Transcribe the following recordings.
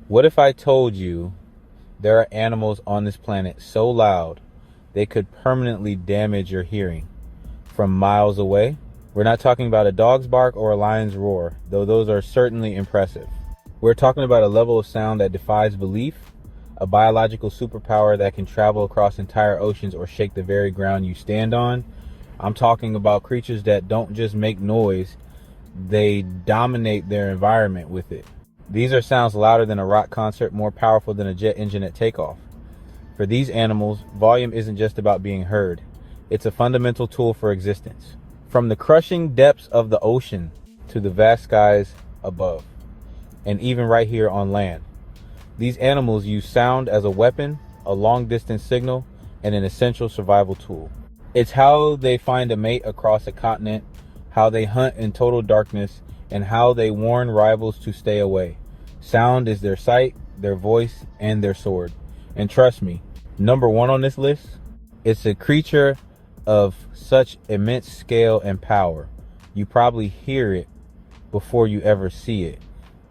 What if I told you there are animals on this planet so loud they could permanently damage your hearing from miles away? We're not talking about a dog's bark or a lion's roar, though those are certainly impressive. We're talking about a level of sound that defies belief, a biological superpower that can travel across entire oceans or shake the very ground you stand on. I'm talking about creatures that don't just make noise, they dominate their environment with it. These are sounds louder than a rock concert, more powerful than a jet engine at takeoff. For these animals, volume isn't just about being heard. It's a fundamental tool for existence. From the crushing depths of the ocean to the vast skies above, and even right here on land, these animals use sound as a weapon, a long-distance signal, and an essential survival tool. It's how they find a mate across a continent, how they hunt in total darkness, and how they warn rivals to stay away. Sound is their sight, their voice, and their sword. And trust me, number one on this list, it's a creature of such immense scale and power. You probably hear it before you ever see it.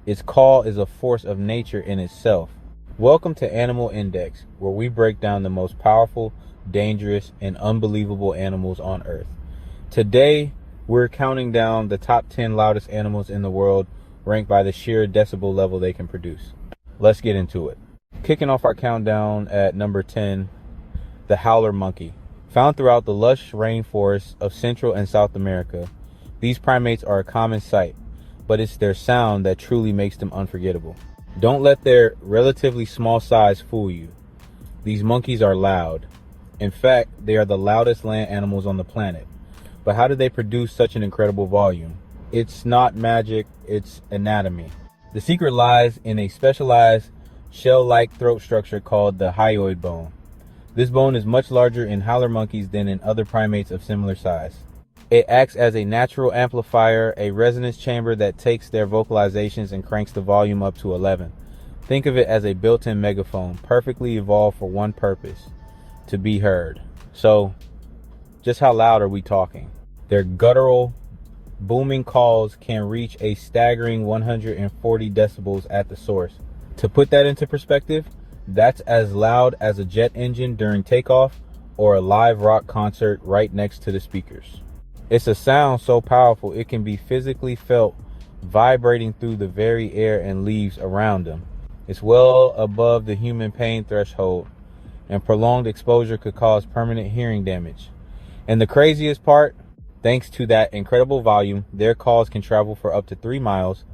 Its call is a force of nature in itself. Welcome to Animal Index, where we break down the most powerful, dangerous, and unbelievable animals on Earth. Today, we're counting down the top 10 loudest animals in the world, ranked by the sheer decibel level they can produce. Let's get into it. Kicking off our countdown at number 10, the howler monkey. Found throughout the lush rainforests of Central and South America, these primates are a common sight, but it's their sound that truly makes them unforgettable. Don't let their relatively small size fool you. These monkeys are loud. In fact, they are the loudest land animals on the planet. But how do they produce such an incredible volume? It's not magic, it's anatomy. The secret lies in a specialized shell-like throat structure called the hyoid bone. This bone is much larger in howler monkeys than in other primates of similar size. It acts as a natural amplifier, a resonance chamber that takes their vocalizations and cranks the volume up to 11. Think of it as a built-in megaphone, perfectly evolved for one purpose: to be heard. So, just how loud are we talking? Their guttural, booming calls can reach a staggering 140 decibels at the source. To put that into perspective, that's as loud as a jet engine during takeoff or a live rock concert right next to the speakers. It's a sound so powerful it can be physically felt vibrating through the very air and leaves around them. It's well above the human pain threshold, and prolonged exposure could cause permanent hearing damage. And the craziest part, thanks to that incredible volume, their calls can travel for up to 3 miles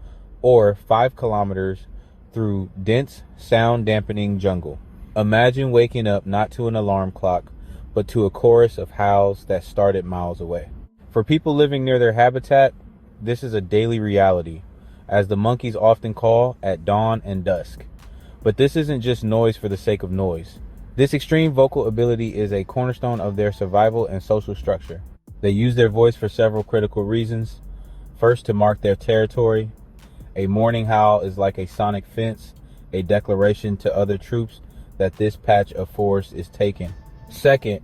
or 5 kilometers through dense, sound-dampening jungle. Imagine waking up not to an alarm clock, but to a chorus of howls that started miles away. For people living near their habitat, this is a daily reality, as the monkeys often call at dawn and dusk. But this isn't just noise for the sake of noise. This extreme vocal ability is a cornerstone of their survival and social structure. They use their voice for several critical reasons. First, to mark their territory. A morning howl is like a sonic fence, a declaration to other troops that this patch of forest is taken. Second,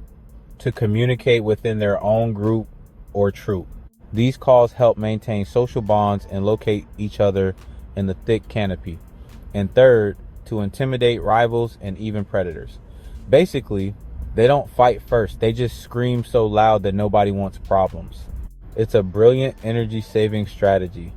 to communicate within their own group or troop. These calls help maintain social bonds and locate each other in the thick canopy. And third, to intimidate rivals and even predators. Basically, they don't fight first, they just scream so loud that nobody wants problems. It's a brilliant energy-saving strategy.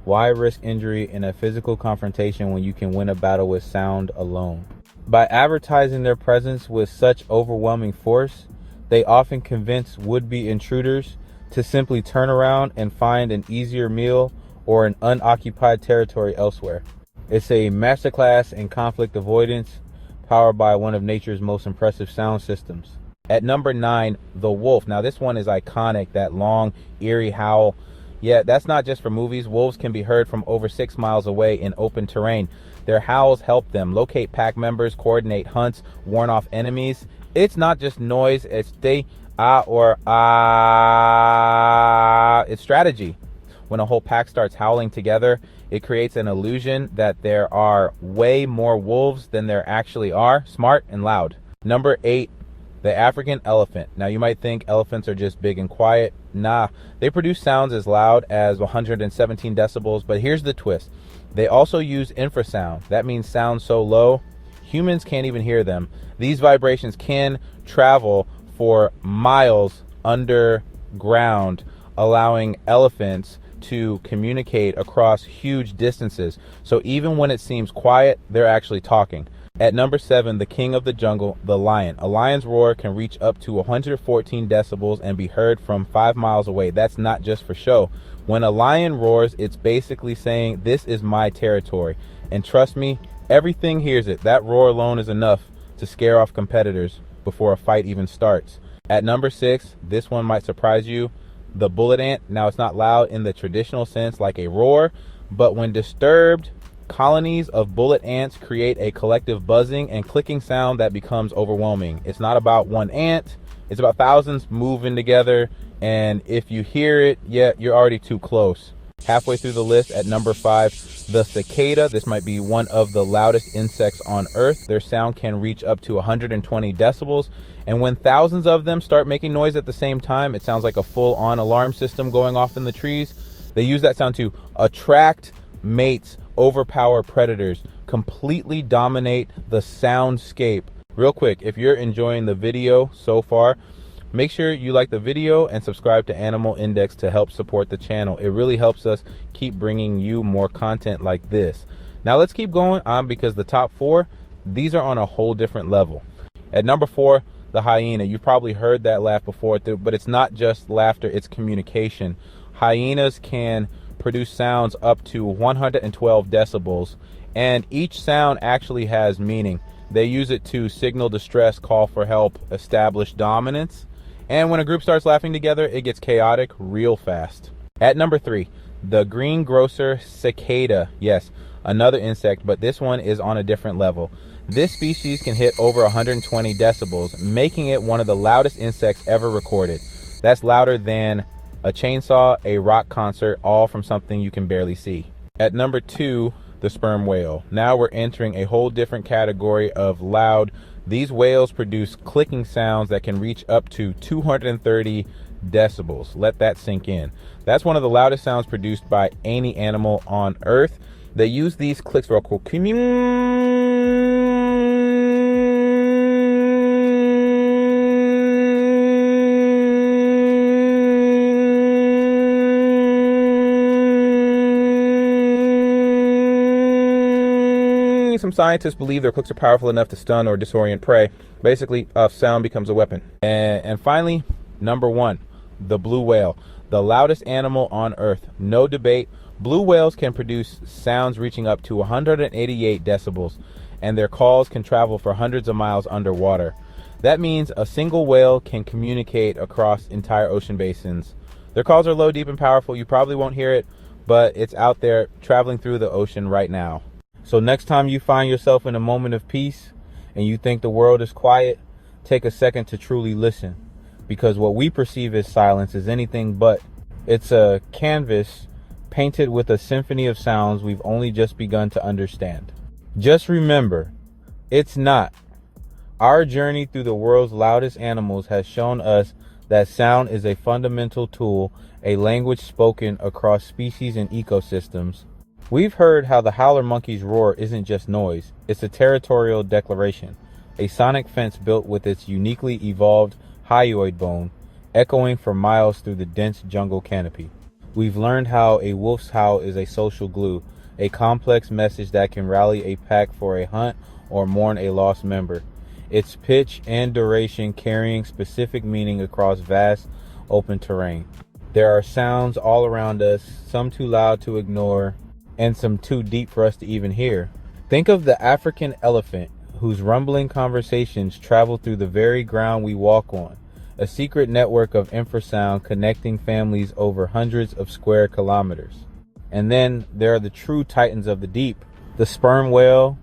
Why risk injury in a physical confrontation when you can win a battle with sound alone? By advertising their presence with such overwhelming force, they often convince would-be intruders to simply turn around and find an easier meal or an unoccupied territory elsewhere. It's a masterclass in conflict avoidance, powered by one of nature's most impressive sound systems. At number 9, the wolf. Now this one is iconic, that long, eerie howl. Yeah, that's not just for movies. Wolves can be heard from over 6 miles away in open terrain. Their howls help them locate pack members, coordinate hunts, warn off enemies. It's not just noise, it's it's strategy. When a whole pack starts howling together, it creates an illusion that there are way more wolves than there actually are. Smart and loud. Number 8, the African elephant. Now you might think elephants are just big and quiet. Nah, they produce sounds as loud as 117 decibels, but here's the twist. They also use infrasound. That means sound so low, humans can't even hear them. These vibrations can travel for miles underground, allowing elephants to communicate across huge distances. So even when it seems quiet, they're actually talking. At number 7, the king of the jungle, the lion. A lion's roar can reach up to 114 decibels and be heard from 5 miles away. That's not just for show. When a lion roars, it's basically saying, this is my territory. And trust me, everything hears it. That roar alone is enough to scare off competitors before a fight even starts. At number 6, this one might surprise you, the bullet ant. Now, it's not loud in the traditional sense like a roar, but when disturbed, colonies of bullet ants create a collective buzzing and clicking sound that becomes overwhelming. It's not about one ant, it's about thousands moving together, and if you hear it, yeah, you're already too close. Halfway through the list, at number 5, the cicada. This might be one of the loudest insects on Earth. Their sound can reach up to 120 decibels, and when thousands of them start making noise at the same time, it sounds like a full-on alarm system going off in the trees. They use that sound to attract mates, overpower predators, completely dominate the soundscape. Real quick, if you're enjoying the video so far, make sure you like the video and subscribe to Animal Index to help support the channel. It really helps us keep bringing you more content like this. Now let's keep going on, because the top 4, these are on a whole different level. At number 4, the hyena. You've probably heard that laugh before, but it's not just laughter, it's communication. Hyenas can produce sounds up to 112 decibels, and each sound actually has meaning. They use it to signal distress, call for help, establish dominance, and when a group starts laughing together, it gets chaotic real fast. At number 3, the greengrocer cicada. Yes, another insect, but this one is on a different level. This species can hit over 120 decibels, making it one of the loudest insects ever recorded. That's louder than a chainsaw, a rock concert, all from something you can barely see. At number 2, the sperm whale. Now we're entering a whole different category of loud. These whales produce clicking sounds that can reach up to 230 decibels. Let that sink in. That's one of the loudest sounds produced by any animal on Earth. They use these clicks for some scientists believe their clicks are powerful enough to stun or disorient prey. Basically, sound becomes a weapon. And finally, number 1, the blue whale, the loudest animal on Earth. No debate. Blue whales can produce sounds reaching up to 188 decibels, and their calls can travel for hundreds of miles underwater. That means a single whale can communicate across entire ocean basins. Their calls are low, deep, and powerful. You probably won't hear it, but it's out there traveling through the ocean right now. So next time you find yourself in a moment of peace and you think the world is quiet, take a second to truly listen, because what we perceive as silence is anything but. It's a canvas painted with a symphony of sounds we've only just begun to understand. Just remember, it's not. Our journey through the world's loudest animals has shown us that sound is a fundamental tool, a language spoken across species and ecosystems. We've heard how the howler monkey's roar isn't just noise, it's a territorial declaration, a sonic fence built with its uniquely evolved hyoid bone, echoing for miles through the dense jungle canopy. We've learned how a wolf's howl is a social glue, a complex message that can rally a pack for a hunt or mourn a lost member. Its pitch and duration carrying specific meaning across vast, open terrain. There are sounds all around us, some too loud to ignore, and some too deep for us to even hear. Think of the African elephant, whose rumbling conversations travel through the very ground we walk on, a secret network of infrasound connecting families over hundreds of square kilometers. And then there are the true titans of the deep, the sperm whale,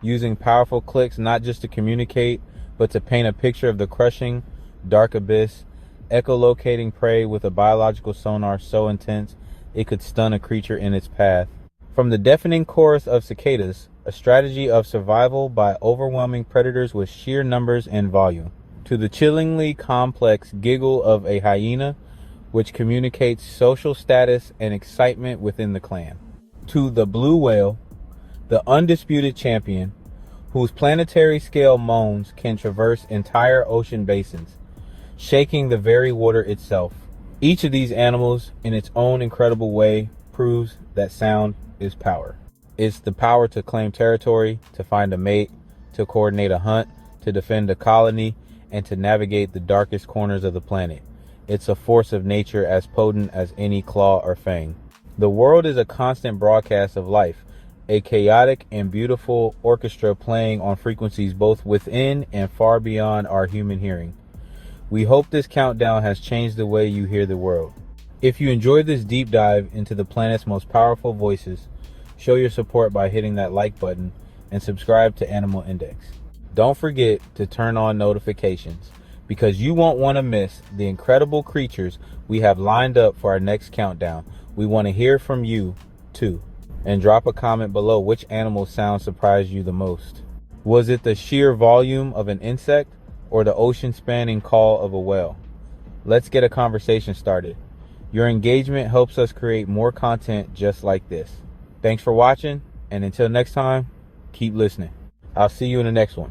using powerful clicks not just to communicate, but to paint a picture of the crushing, dark abyss, echolocating prey with a biological sonar so intense it could stun a creature in its path. From the deafening chorus of cicadas, a strategy of survival by overwhelming predators with sheer numbers and volume, to the chillingly complex giggle of a hyena, which communicates social status and excitement within the clan. to the blue whale, the undisputed champion, whose planetary scale moans can traverse entire ocean basins, shaking the very water itself. Each of these animals, in its own incredible way, proves that sound is power. It's the power to claim territory, to find a mate, to coordinate a hunt, to defend a colony, and to navigate the darkest corners of the planet. It's a force of nature as potent as any claw or fang. The world is a constant broadcast of life, a chaotic and beautiful orchestra playing on frequencies both within and far beyond our human hearing. We hope this countdown has changed the way you hear the world. If you enjoyed this deep dive into the planet's most powerful voices, show your support by hitting that like button and subscribe to Animal Index. Don't forget to turn on notifications because you won't want to miss the incredible creatures we have lined up for our next countdown. We want to hear from you too. And drop a comment below which animal sound surprised you the most. Was it the sheer volume of an insect or the ocean-spanning call of a whale? Let's get a conversation started. Your engagement helps us create more content just like this. Thanks for watching, and until next time, keep listening. I'll see you in the next one.